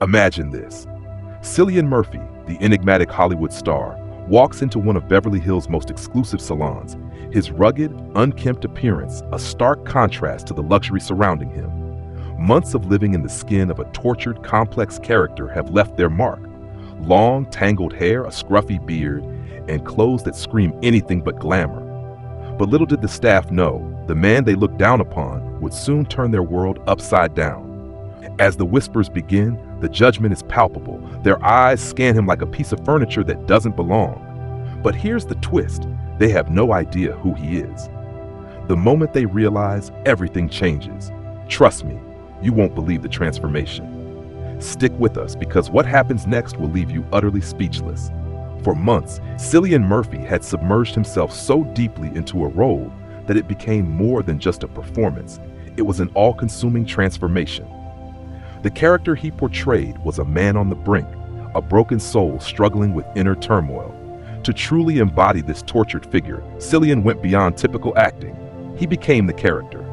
Imagine this. Cillian Murphy, the enigmatic Hollywood star, walks into one of Beverly Hills' most exclusive salons, his rugged, unkempt appearance a stark contrast to the luxury surrounding him. Months of living in the skin of a tortured, complex character have left their mark. Long, tangled hair, a scruffy beard, and clothes that scream anything but glamour. But little did the staff know, the man they looked down upon would soon turn their world upside down. As the whispers begin, the judgment is palpable. Their eyes scan him like a piece of furniture that doesn't belong. But here's the twist. They have no idea who he is. The moment they realize, everything changes. Trust me, you won't believe the transformation. Stick with us because what happens next will leave you utterly speechless. For months, Cillian Murphy had submerged himself so deeply into a role that it became more than just a performance. It was an all-consuming transformation. The character he portrayed was a man on the brink, a broken soul struggling with inner turmoil. To truly embody this tortured figure, Cillian went beyond typical acting. He became the character.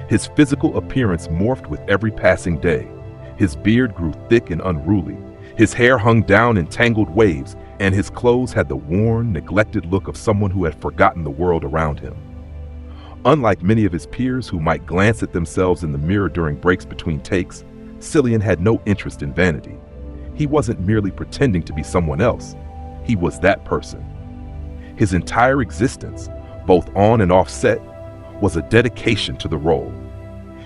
His physical appearance morphed with every passing day. His beard grew thick and unruly. His hair hung down in tangled waves, and his clothes had the worn, neglected look of someone who had forgotten the world around him. Unlike many of his peers who might glance at themselves in the mirror during breaks between takes, Cillian had no interest in vanity. He wasn't merely pretending to be someone else. He was that person. His entire existence, both on and off set, was a dedication to the role.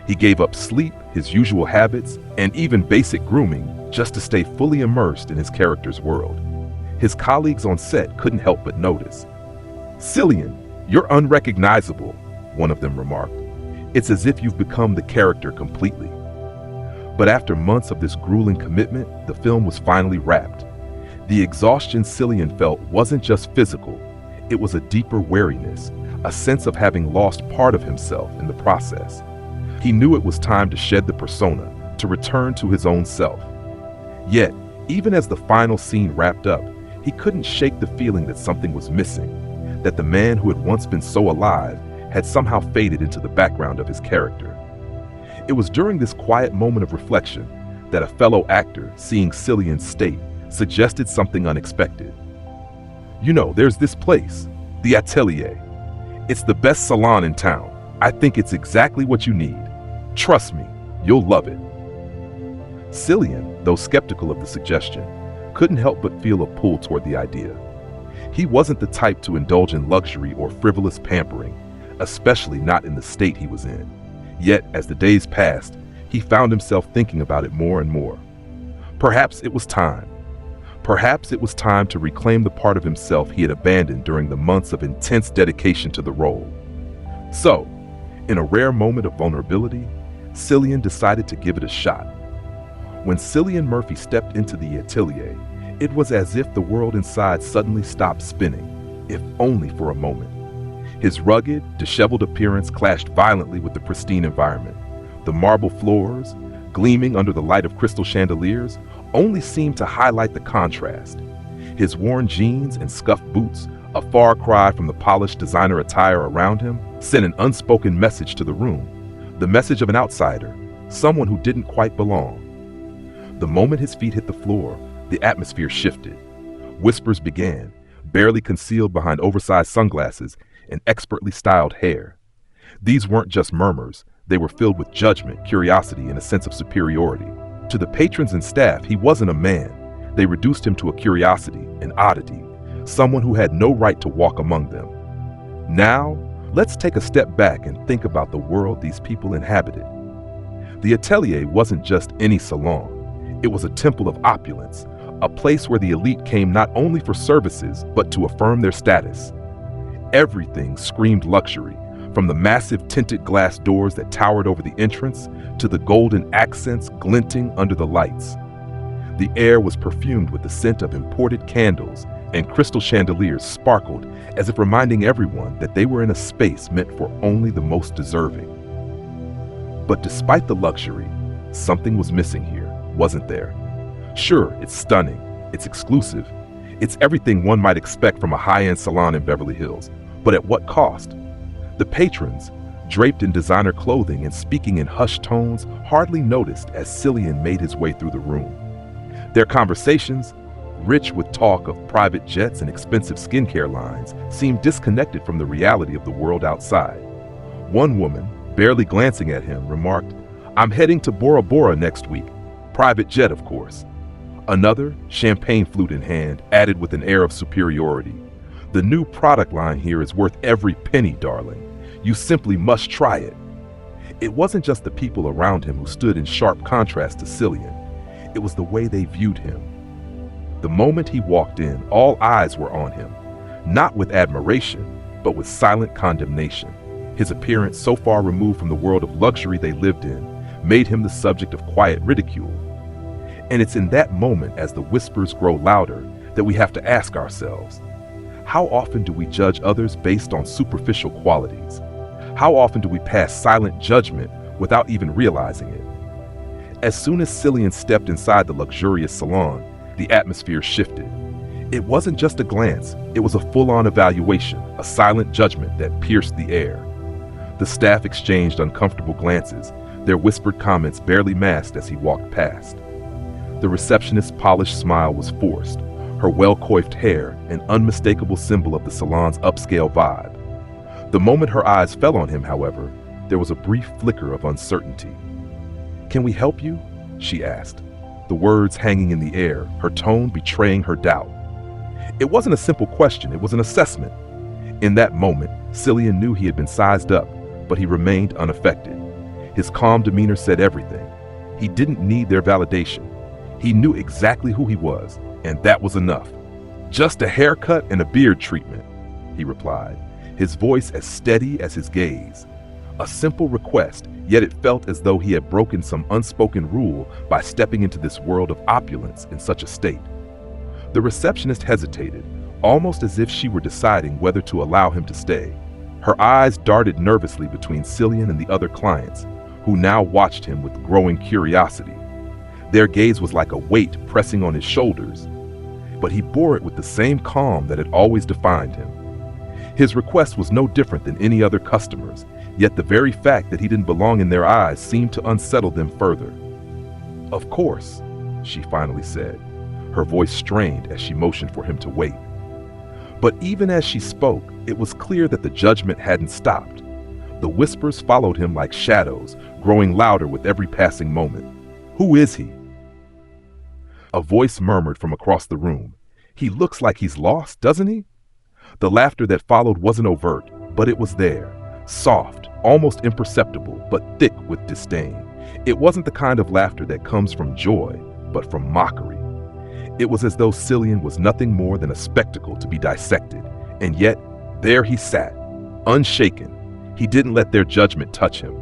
He gave up sleep, his usual habits, and even basic grooming just to stay fully immersed in his character's world. His colleagues on set couldn't help but notice. "Cillian, you're unrecognizable," one of them remarked. "It's as if you've become the character completely." But after months of this grueling commitment, the film was finally wrapped. The exhaustion Cillian felt wasn't just physical, it was a deeper weariness, a sense of having lost part of himself in the process. He knew it was time to shed the persona, to return to his own self. Yet, even as the final scene wrapped up, he couldn't shake the feeling that something was missing, that the man who had once been so alive had somehow faded into the background of his character. It was during this quiet moment of reflection that a fellow actor, seeing Cillian's state, suggested something unexpected. "You know, there's this place, the Atelier. It's the best salon in town. I think it's exactly what you need. Trust me, you'll love it." Cillian, though skeptical of the suggestion, couldn't help but feel a pull toward the idea. He wasn't the type to indulge in luxury or frivolous pampering, especially not in the state he was in. Yet, as the days passed, he found himself thinking about it more and more. Perhaps it was time. Perhaps it was time to reclaim the part of himself he had abandoned during the months of intense dedication to the role. So, in a rare moment of vulnerability, Cillian decided to give it a shot. When Cillian Murphy stepped into the atelier, it was as if the world inside suddenly stopped spinning, if only for a moment. His rugged, disheveled appearance clashed violently with the pristine environment. The marble floors, gleaming under the light of crystal chandeliers, only seemed to highlight the contrast. His worn jeans and scuffed boots, a far cry from the polished designer attire around him, sent an unspoken message to the room, the message of an outsider, someone who didn't quite belong. The moment his feet hit the floor, the atmosphere shifted. Whispers began, barely concealed behind oversized sunglasses and expertly styled hair. These weren't just murmurs, they were filled with judgment, curiosity, and a sense of superiority. To the patrons and staff, he wasn't a man. They reduced him to a curiosity, an oddity, someone who had no right to walk among them. Now, let's take a step back and think about the world these people inhabited. The Atelier wasn't just any salon. It was a temple of opulence, a place where the elite came not only for services, but to affirm their status. Everything screamed luxury, from the massive tinted glass doors that towered over the entrance to the golden accents glinting under the lights. The air was perfumed with the scent of imported candles, and crystal chandeliers sparkled as if reminding everyone that they were in a space meant for only the most deserving. But despite the luxury, something was missing here, wasn't there? Sure, it's stunning, it's exclusive, it's everything one might expect from a high-end salon in Beverly Hills, but at what cost? The patrons, draped in designer clothing and speaking in hushed tones, hardly noticed as Cillian made his way through the room. Their conversations, rich with talk of private jets and expensive skincare lines, seemed disconnected from the reality of the world outside. One woman, barely glancing at him, remarked, "I'm heading to Bora Bora next week. Private jet, of course." Another, champagne flute in hand, added with an air of superiority, "The new product line here is worth every penny, darling. You simply must try it." It wasn't just the people around him who stood in sharp contrast to Cillian. It was the way they viewed him. The moment he walked in, all eyes were on him, not with admiration, but with silent condemnation. His appearance, so far removed from the world of luxury they lived in, made him the subject of quiet ridicule. And it's in that moment, as the whispers grow louder, that we have to ask ourselves, how often do we judge others based on superficial qualities? How often do we pass silent judgment without even realizing it? As soon as Cillian stepped inside the luxurious salon, the atmosphere shifted. It wasn't just a glance, it was a full-on evaluation, a silent judgment that pierced the air. The staff exchanged uncomfortable glances, their whispered comments barely masked as he walked past. The receptionist's polished smile was forced, her well-coiffed hair an unmistakable symbol of the salon's upscale vibe. The moment her eyes fell on him, however, there was a brief flicker of uncertainty. "Can we help you?" she asked, the words hanging in the air, her tone betraying her doubt. It wasn't a simple question, it was an assessment. In that moment, Cillian knew he had been sized up, but he remained unaffected. His calm demeanor said everything. He didn't need their validation. He knew exactly who he was, and that was enough. "Just a haircut and a beard treatment," he replied, his voice as steady as his gaze. A simple request, yet it felt as though he had broken some unspoken rule by stepping into this world of opulence in such a state. The receptionist hesitated, almost as if she were deciding whether to allow him to stay. Her eyes darted nervously between Cillian and the other clients, who now watched him with growing curiosity. Their gaze was like a weight pressing on his shoulders, but he bore it with the same calm that had always defined him. His request was no different than any other customer's, yet the very fact that he didn't belong in their eyes seemed to unsettle them further. "Of course," she finally said, her voice strained as she motioned for him to wait. But even as she spoke, it was clear that the judgment hadn't stopped. The whispers followed him like shadows, growing louder with every passing moment. "Who is he?" A voice murmured from across the room. "He looks like he's lost, doesn't he?" The laughter that followed wasn't overt, but it was there, soft, almost imperceptible, but thick with disdain. It wasn't the kind of laughter that comes from joy, but from mockery. It was as though Cillian was nothing more than a spectacle to be dissected, and yet there he sat, unshaken. He didn't let their judgment touch him.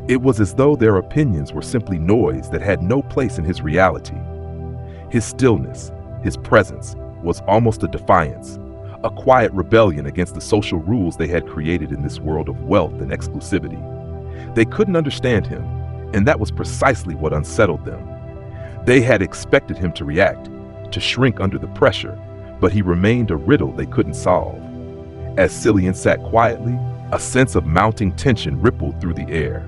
It was as though their opinions were simply noise that had no place in his reality. His stillness, his presence, was almost a defiance, a quiet rebellion against the social rules they had created in this world of wealth and exclusivity. They couldn't understand him, and that was precisely what unsettled them. They had expected him to react, to shrink under the pressure, but he remained a riddle they couldn't solve. As Cillian sat quietly, a sense of mounting tension rippled through the air.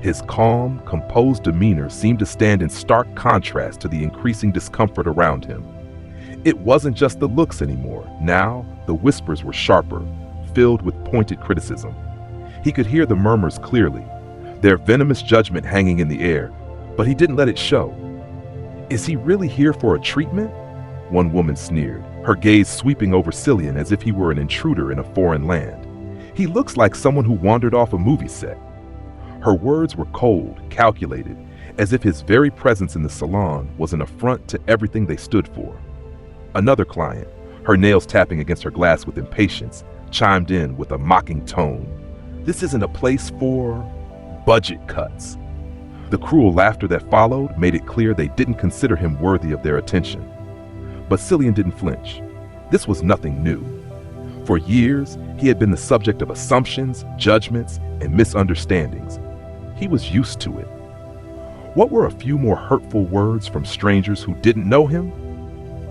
His calm, composed demeanor seemed to stand in stark contrast to the increasing discomfort around him. It wasn't just the looks anymore. Now, the whispers were sharper, filled with pointed criticism. He could hear the murmurs clearly, their venomous judgment hanging in the air, but he didn't let it show. "Is he really here for a treatment?" one woman sneered, her gaze sweeping over Cillian as if he were an intruder in a foreign land. "He looks like someone who wandered off a movie set." Her words were cold, calculated, as if his very presence in the salon was an affront to everything they stood for. Another client, her nails tapping against her glass with impatience, chimed in with a mocking tone. "This isn't a place for budget cuts." The cruel laughter that followed made it clear they didn't consider him worthy of their attention. But Cillian didn't flinch. This was nothing new. For years, he had been the subject of assumptions, judgments, and misunderstandings. He was used to it. What were a few more hurtful words from strangers who didn't know him?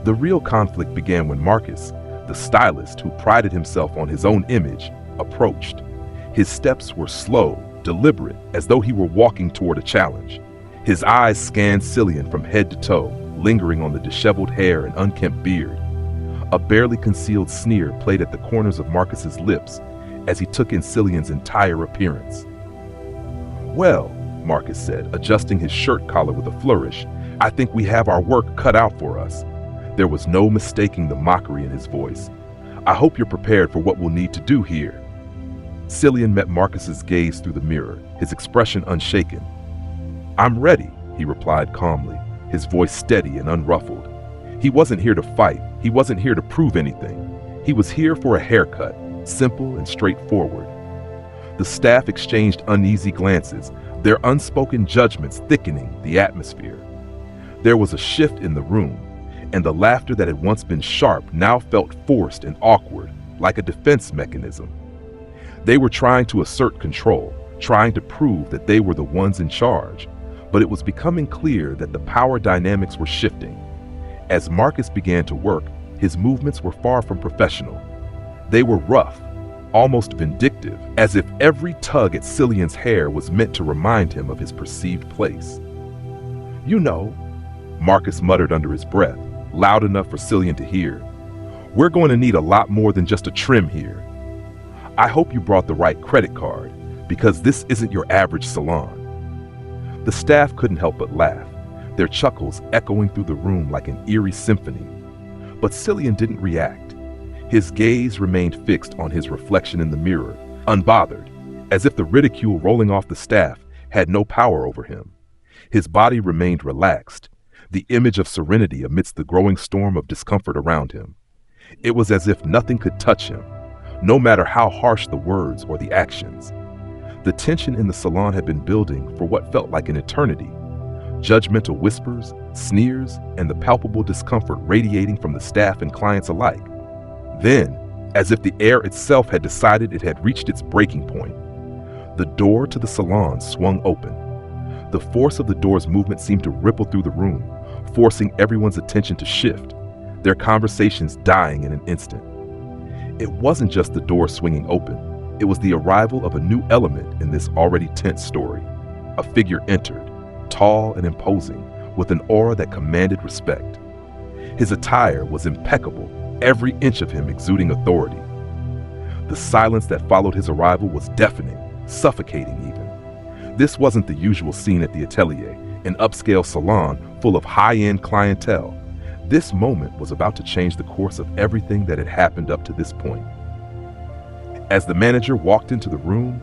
The real conflict began when Marcus, the stylist who prided himself on his own image, approached. His steps were slow, deliberate, as though he were walking toward a challenge. His eyes scanned Cillian from head to toe, lingering on the disheveled hair and unkempt beard. A barely concealed sneer played at the corners of Marcus's lips as he took in Cillian's entire appearance. "Well," Marcus said, adjusting his shirt collar with a flourish, "I think we have our work cut out for us." There was no mistaking the mockery in his voice. "I hope you're prepared for what we'll need to do here." Cillian met Marcus's gaze through the mirror, his expression unshaken. "I'm ready," he replied calmly, his voice steady and unruffled. He wasn't here to fight. He wasn't here to prove anything. He was here for a haircut, simple and straightforward. The staff exchanged uneasy glances, their unspoken judgments thickening the atmosphere. There was a shift in the room, and the laughter that had once been sharp now felt forced and awkward, like a defense mechanism. They were trying to assert control, trying to prove that they were the ones in charge, but it was becoming clear that the power dynamics were shifting. As Marcus began to work, his movements were far from professional. They were rough, almost vindictive, as if every tug at Cillian's hair was meant to remind him of his perceived place. "You know," Marcus muttered under his breath, loud enough for Cillian to hear, "we're going to need a lot more than just a trim here. I hope you brought the right credit card, because this isn't your average salon." The staff couldn't help but laugh, their chuckles echoing through the room like an eerie symphony. But Cillian didn't react. His gaze remained fixed on his reflection in the mirror, unbothered, as if the ridicule rolling off the staff had no power over him. His body remained relaxed, the image of serenity amidst the growing storm of discomfort around him. It was as if nothing could touch him, no matter how harsh the words or the actions. The tension in the salon had been building for what felt like an eternity. Judgmental whispers, sneers, and the palpable discomfort radiating from the staff and clients alike. Then, as if the air itself had decided it had reached its breaking point, the door to the salon swung open. The force of the door's movement seemed to ripple through the room, forcing everyone's attention to shift, their conversations dying in an instant. It wasn't just the door swinging open, it was the arrival of a new element in this already tense story. A figure entered, tall and imposing, with an aura that commanded respect. His attire was impeccable, every inch of him exuding authority. The silence that followed his arrival was deafening, suffocating even. This wasn't the usual scene at the Atelier, an upscale salon full of high-end clientele. This moment was about to change the course of everything that had happened up to this point. As the manager walked into the room,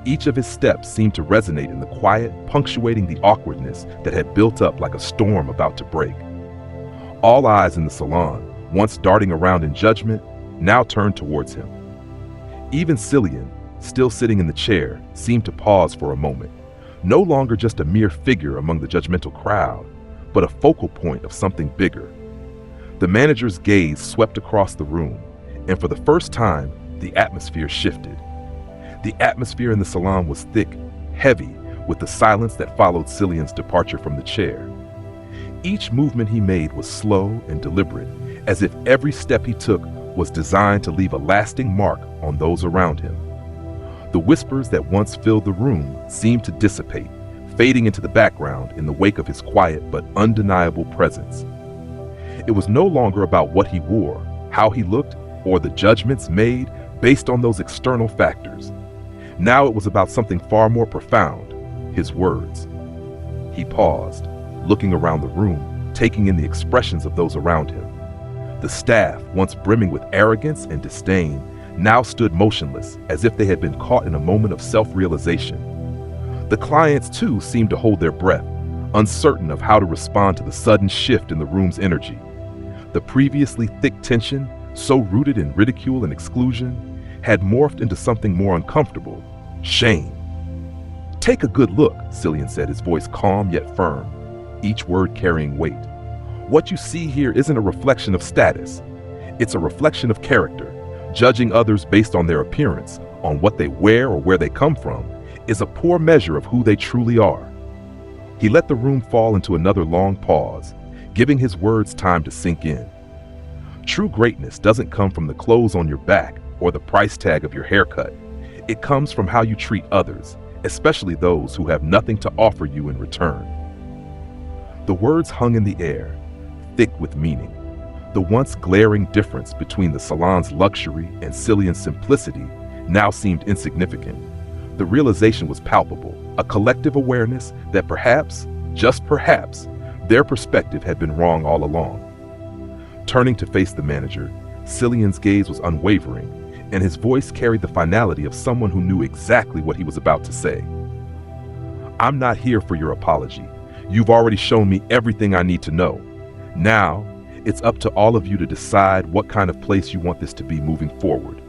each of his steps seemed to resonate in the quiet, punctuating the awkwardness that had built up like a storm about to break. All eyes in the salon, once darting around in judgment, now turned towards him. Even Cillian, still sitting in the chair, seemed to pause for a moment, no longer just a mere figure among the judgmental crowd, but a focal point of something bigger. The manager's gaze swept across the room, and for the first time, the atmosphere shifted. The atmosphere in the salon was thick, heavy, with the silence that followed Cillian's departure from the chair. Each movement he made was slow and deliberate, as if every step he took was designed to leave a lasting mark on those around him. The whispers that once filled the room seemed to dissipate, fading into the background in the wake of his quiet but undeniable presence. It was no longer about what he wore, how he looked, or the judgments made based on those external factors. Now it was about something far more profound, his words. He paused, looking around the room, taking in the expressions of those around him. The staff, once brimming with arrogance and disdain, now stood motionless, as if they had been caught in a moment of self-realization. The clients, too, seemed to hold their breath, uncertain of how to respond to the sudden shift in the room's energy. The previously thick tension, so rooted in ridicule and exclusion, had morphed into something more uncomfortable: shame. "Take a good look," Cillian said, his voice calm yet firm, each word carrying weight. "What you see here isn't a reflection of status. It's a reflection of character. Judging others based on their appearance, on what they wear or where they come from, is a poor measure of who they truly are." He let the room fall into another long pause, giving his words time to sink in. True greatness doesn't come from the clothes on your back or the price tag of your haircut. It comes from how you treat others, especially those who have nothing to offer you in return. The words hung in the air, thick with meaning. The once glaring difference between the salon's luxury and Cillian's simplicity now seemed insignificant. The realization was palpable, a collective awareness that perhaps, just perhaps, their perspective had been wrong all along. Turning to face the manager, Cillian's gaze was unwavering, and his voice carried the finality of someone who knew exactly what he was about to say. "I'm not here for your apology. You've already shown me everything I need to know. Now, it's up to all of you to decide what kind of place you want this to be moving forward."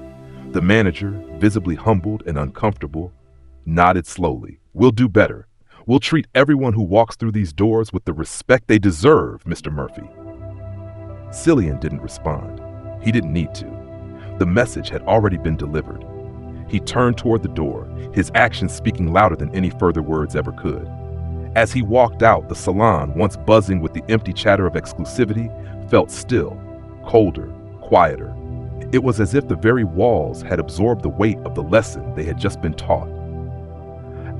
The manager, visibly humbled and uncomfortable, nodded slowly. "We'll do better. We'll treat everyone who walks through these doors with the respect they deserve, Mr. Murphy." Cillian didn't respond. He didn't need to. The message had already been delivered. He turned toward the door, his actions speaking louder than any further words ever could. As he walked out, the salon, once buzzing with the empty chatter of exclusivity, felt still, colder, quieter. It was as if the very walls had absorbed the weight of the lesson they had just been taught.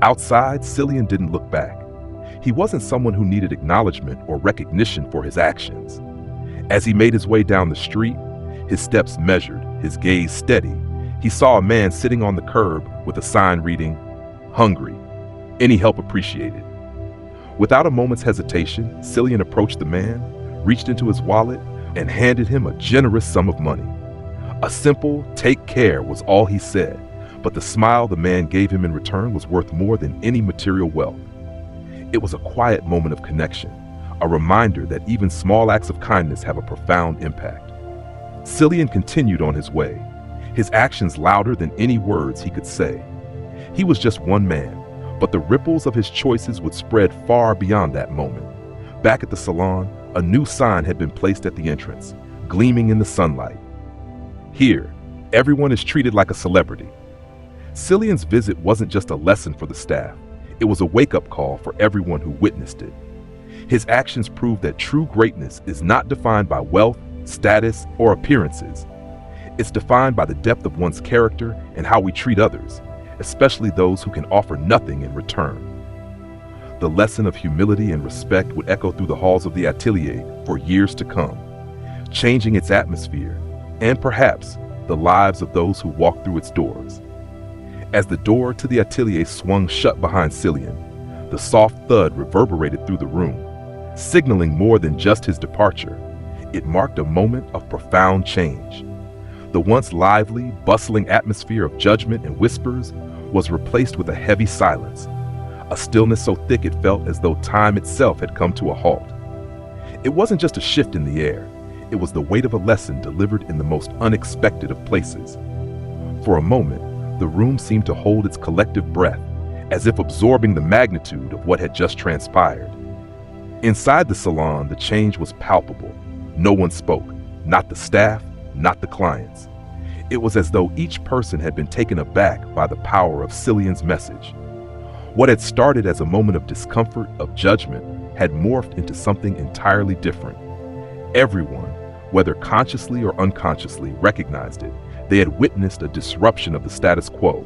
Outside, Cillian didn't look back. He wasn't someone who needed acknowledgement or recognition for his actions. As he made his way down the street, his steps measured, his gaze steady, he saw a man sitting on the curb with a sign reading, "Hungry. Any help appreciated." Without a moment's hesitation, Cillian approached the man, reached into his wallet, and handed him a generous sum of money. A simple, "Take care," was all he said, but the smile the man gave him in return was worth more than any material wealth. It was a quiet moment of connection, a reminder that even small acts of kindness have a profound impact. Cillian continued on his way, his actions louder than any words he could say. He was just one man, but the ripples of his choices would spread far beyond that moment. Back at the salon, a new sign had been placed at the entrance, gleaming in the sunlight. "Here, everyone is treated like a celebrity." Cillian's visit wasn't just a lesson for the staff. It was a wake-up call for everyone who witnessed it. His actions proved that true greatness is not defined by wealth, status, or appearances. It's defined by the depth of one's character and how we treat others, especially those who can offer nothing in return. The lesson of humility and respect would echo through the halls of the atelier for years to come, changing its atmosphere and perhaps the lives of those who walk through its doors. As the door to the atelier swung shut behind Cillian, the soft thud reverberated through the room, signaling more than just his departure. It marked a moment of profound change. The once lively, bustling atmosphere of judgment and whispers was replaced with a heavy silence, a stillness so thick it felt as though time itself had come to a halt. It wasn't just a shift in the air, it was the weight of a lesson delivered in the most unexpected of places. For a moment, the room seemed to hold its collective breath, as if absorbing the magnitude of what had just transpired. Inside the salon, the change was palpable. No one spoke, not the staff, not the clients. It was as though each person had been taken aback by the power of Cillian's message. What had started as a moment of discomfort, of judgment, had morphed into something entirely different. Everyone, whether consciously or unconsciously, recognized it. They had witnessed a disruption of the status quo.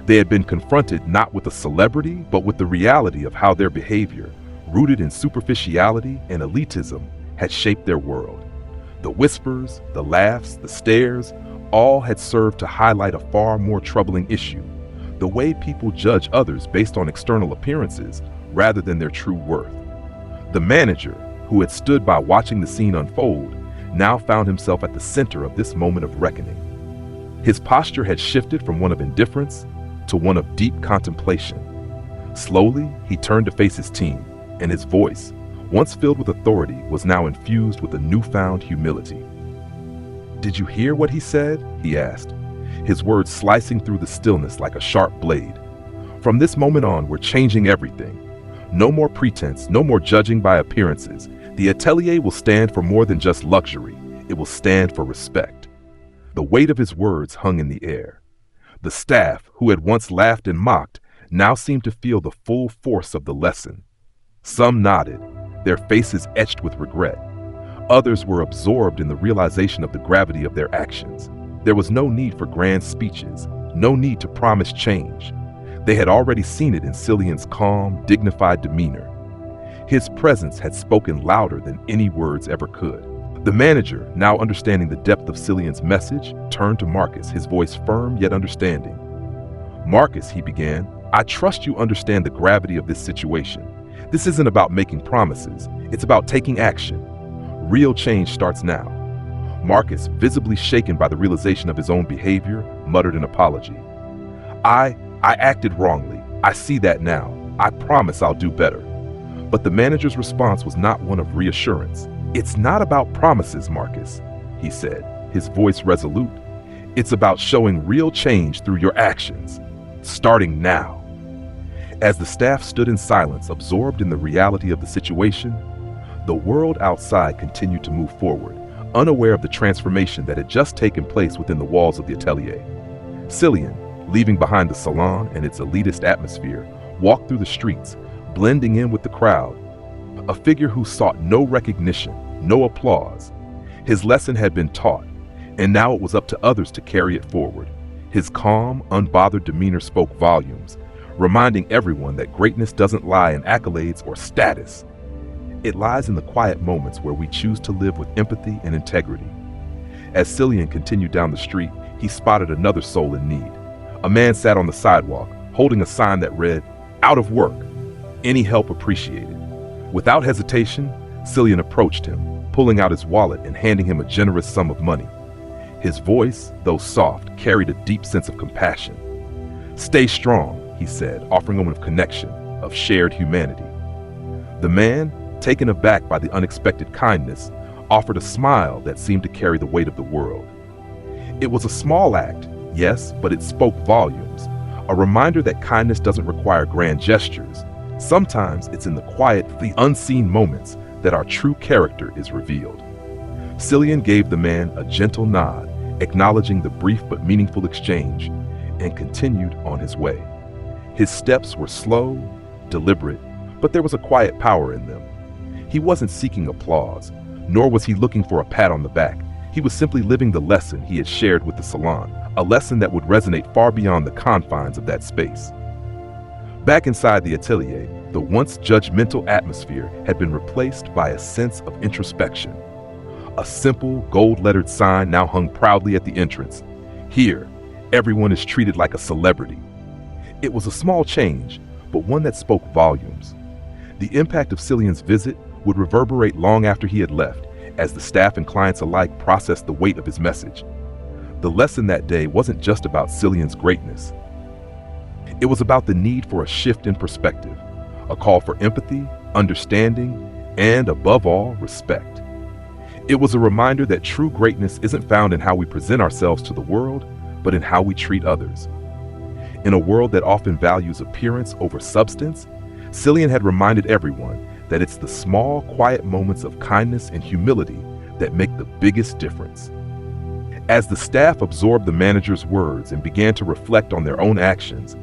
They had been confronted not with a celebrity, but with the reality of how their behavior, rooted in superficiality and elitism, had shaped their world. The whispers, the laughs, the stares, all had served to highlight a far more troubling issue: the way people judge others based on external appearances rather than their true worth. The manager, who had stood by watching the scene unfold, now found himself at the center of this moment of reckoning. His posture had shifted from one of indifference to one of deep contemplation. Slowly, he turned to face his team, and his voice, once filled with authority, was now infused with a newfound humility. "Did you hear what he said?" he asked, his words slicing through the stillness like a sharp blade. "From this moment on, we're changing everything. No more pretense, no more judging by appearances. The atelier will stand for more than just luxury. It will stand for respect." The weight of his words hung in the air. The staff, who had once laughed and mocked, now seemed to feel the full force of the lesson. Some nodded, their faces etched with regret. Others were absorbed in the realization of the gravity of their actions. There was no need for grand speeches, no need to promise change. They had already seen it in Cillian's calm, dignified demeanor. His presence had spoken louder than any words ever could. The manager, now understanding the depth of Cillian's message, turned to Marcus, his voice firm yet understanding. "Marcus," he began, "I trust you understand the gravity of this situation. This isn't about making promises. It's about taking action. Real change starts now." Marcus, visibly shaken by the realization of his own behavior, muttered an apology. I acted wrongly. I see that now. I promise I'll do better." But the manager's response was not one of reassurance. "It's not about promises, Marcus," he said, his voice resolute. "It's about showing real change through your actions, starting now." As the staff stood in silence, absorbed in the reality of the situation, the world outside continued to move forward, unaware of the transformation that had just taken place within the walls of the atelier. Cillian, leaving behind the salon and its elitist atmosphere, walked through the streets, blending in with the crowd, a figure who sought no recognition, no applause. His lesson had been taught, and now it was up to others to carry it forward. His calm, unbothered demeanor spoke volumes, reminding everyone that greatness doesn't lie in accolades or status. It lies in the quiet moments where we choose to live with empathy and integrity. As Cillian continued down the street, he spotted another soul in need. A man sat on the sidewalk, holding a sign that read, "Out of work. Any help appreciated." Without hesitation, Cillian approached him, pulling out his wallet and handing him a generous sum of money. His voice, though soft, carried a deep sense of compassion. "Stay strong," he said, offering a moment of connection, of shared humanity. The man, taken aback by the unexpected kindness, offered a smile that seemed to carry the weight of the world. It was a small act, yes, but it spoke volumes, a reminder that kindness doesn't require grand gestures. Sometimes it's in the quiet, the unseen moments that our true character is revealed. Cillian gave the man a gentle nod, acknowledging the brief but meaningful exchange, and continued on his way. His steps were slow, deliberate, but there was a quiet power in them. He wasn't seeking applause, nor was he looking for a pat on the back. He was simply living the lesson he had shared with the salon, a lesson that would resonate far beyond the confines of that space. Back inside the atelier, the once judgmental atmosphere had been replaced by a sense of introspection. A simple, gold-lettered sign now hung proudly at the entrance. "Here, everyone is treated like a celebrity." It was a small change, but one that spoke volumes. The impact of Cillian's visit would reverberate long after he had left, as the staff and clients alike processed the weight of his message. The lesson that day wasn't just about Cillian's greatness. It was about the need for a shift in perspective, a call for empathy, understanding, and above all, respect. It was a reminder that true greatness isn't found in how we present ourselves to the world, but in how we treat others. In a world that often values appearance over substance, Cillian had reminded everyone that it's the small, quiet moments of kindness and humility that make the biggest difference. As the staff absorbed the manager's words and began to reflect on their own actions,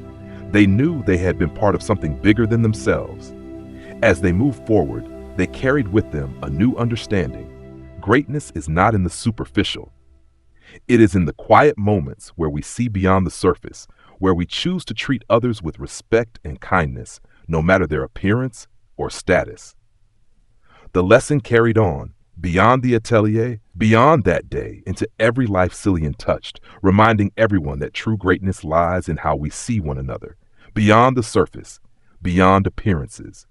they knew they had been part of something bigger than themselves. As they moved forward, they carried with them a new understanding. Greatness is not in the superficial. It is in the quiet moments where we see beyond the surface, where we choose to treat others with respect and kindness, no matter their appearance or status. The lesson carried on, beyond the atelier, beyond that day, into every life Cillian touched, reminding everyone that true greatness lies in how we see one another, beyond the surface, beyond appearances.